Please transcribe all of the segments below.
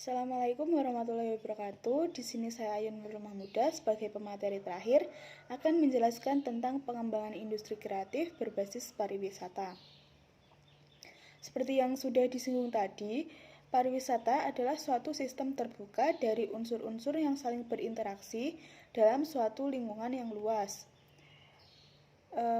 Assalamualaikum warahmatullahi wabarakatuh. Di sini saya Ayun Nurul Mahmuda sebagai pemateri terakhir akan menjelaskan tentang pengembangan industri kreatif berbasis pariwisata. Seperti yang sudah disinggung tadi, pariwisata adalah suatu sistem terbuka dari unsur-unsur yang saling berinteraksi dalam suatu lingkungan yang luas.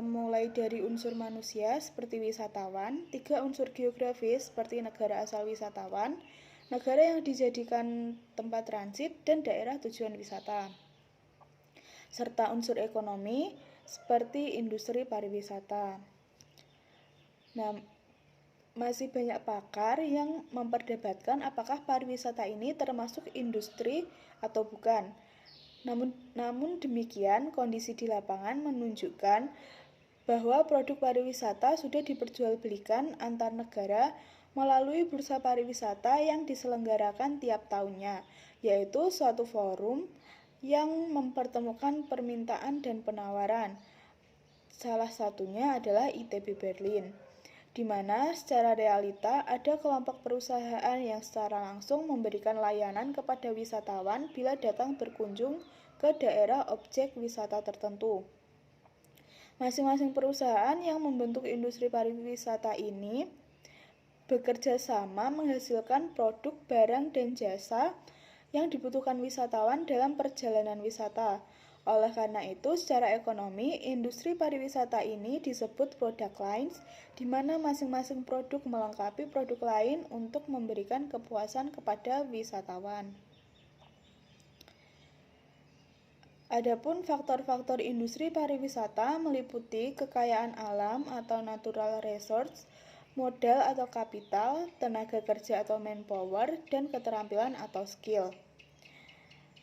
Mulai dari unsur manusia seperti wisatawan, 3 unsur geografis seperti negara asal wisatawan, negara yang dijadikan tempat transit, dan daerah tujuan wisata, serta unsur ekonomi seperti industri pariwisata. Nah, masih banyak pakar yang memperdebatkan apakah pariwisata ini termasuk industri atau bukan. Namun demikian, kondisi di lapangan menunjukkan bahwa produk pariwisata sudah diperjualbelikan antar negara melalui bursa pariwisata yang diselenggarakan tiap tahunnya, yaitu suatu forum yang mempertemukan permintaan dan penawaran. Salah satunya adalah ITB Berlin, di mana secara realita ada kelompok perusahaan yang secara langsung memberikan layanan kepada wisatawan bila datang berkunjung ke daerah objek wisata tertentu. Masing-masing perusahaan yang membentuk industri pariwisata ini bekerja sama menghasilkan produk, barang, dan jasa yang dibutuhkan wisatawan dalam perjalanan wisata. Oleh karena itu, secara ekonomi, industri pariwisata ini disebut product lines, di mana masing-masing produk melengkapi produk lain untuk memberikan kepuasan kepada wisatawan. Adapun faktor-faktor industri pariwisata meliputi kekayaan alam atau natural resource, modal atau kapital, tenaga kerja atau manpower, dan keterampilan atau skill.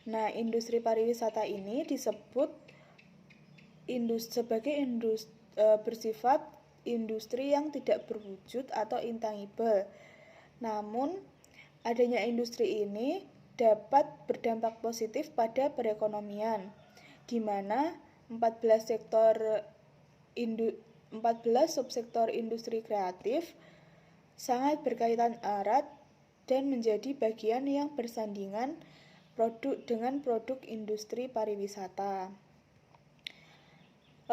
Nah, industri pariwisata ini disebut bersifat industri yang tidak berwujud atau intangible. Namun, adanya industri ini dapat berdampak positif pada perekonomian, di mana 14 subsektor industri kreatif sangat berkaitan erat dan menjadi bagian yang bersandingan dengan produk industri pariwisata.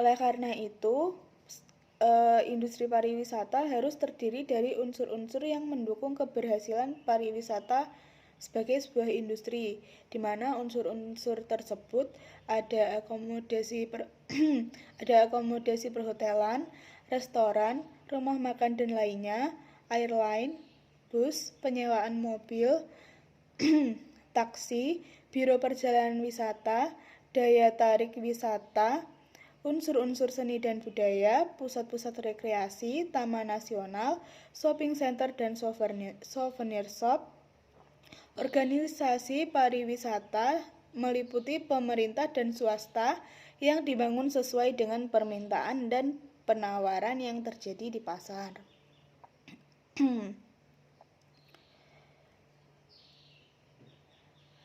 Oleh karena itu, industri pariwisata harus terdiri dari unsur-unsur yang mendukung keberhasilan pariwisata sebagai sebuah industri, di mana unsur-unsur tersebut ada akomodasi perhotelan, restoran, rumah makan dan lainnya, airline, bus, penyewaan mobil, taksi, biro perjalanan wisata, daya tarik wisata, unsur-unsur seni dan budaya, pusat-pusat rekreasi, taman nasional, shopping center dan souvenir shop. Organisasi pariwisata meliputi pemerintah dan swasta yang dibangun sesuai dengan permintaan dan penawaran yang terjadi di pasar.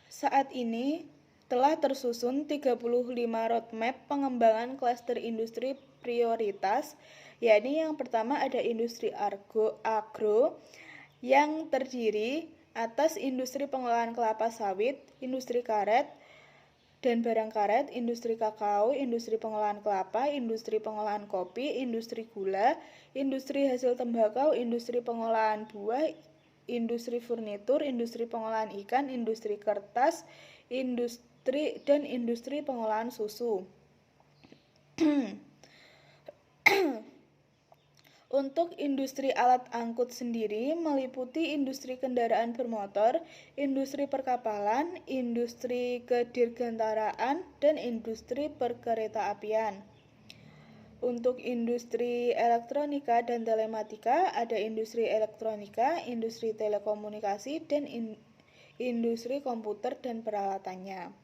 Saat ini telah tersusun 35 roadmap pengembangan klaster industri prioritas, yakni yang pertama ada industri agro yang terdiri atas industri pengolahan kelapa sawit, industri karet dan barang karet, industri kakao, industri pengolahan kelapa, industri pengolahan kopi, industri gula, industri hasil tembakau, industri pengolahan buah, industri furnitur, industri pengolahan ikan, industri kertas, industri pengolahan susu. Untuk industri alat angkut sendiri meliputi industri kendaraan bermotor, industri perkapalan, industri kedirgantaraan, dan industri perkeretaapian. Untuk industri elektronika dan telematika ada industri elektronika, industri telekomunikasi, dan industri komputer dan peralatannya.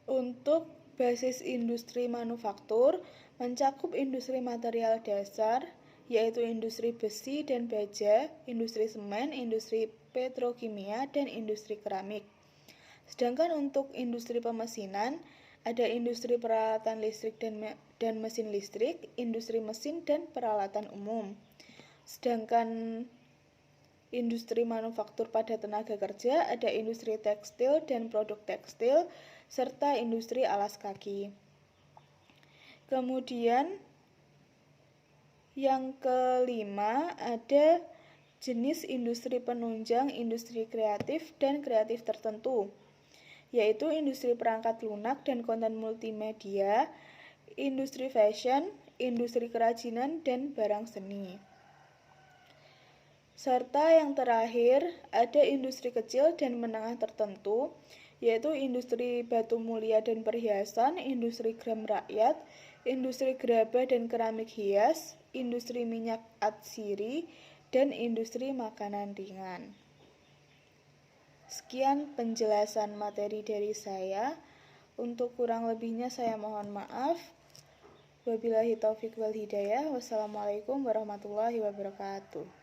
Untuk basis industri manufaktur mencakup industri material dasar, yaitu industri besi dan baja, industri semen, industri petrokimia, dan industri keramik. Sedangkan untuk industri pemesinan, ada industri peralatan listrik dan mesin listrik, industri mesin dan peralatan umum. Sedangkan industri manufaktur padat tenaga kerja, ada industri tekstil dan produk tekstil, serta industri alas kaki. Kemudian yang kelima ada jenis industri penunjang, industri kreatif, dan kreatif tertentu, yaitu industri perangkat lunak dan konten multimedia, industri fashion, industri kerajinan, dan barang seni. Serta yang terakhir, ada industri kecil dan menengah tertentu, yaitu industri batu mulia dan perhiasan, industri gram rakyat, industri gerabah dan keramik hias, industri minyak atsiri, dan industri makanan ringan. Sekian penjelasan materi dari saya. Untuk kurang lebihnya saya mohon maaf. Wabillahi taufiq wal hidayah. Wassalamualaikum warahmatullahi wabarakatuh.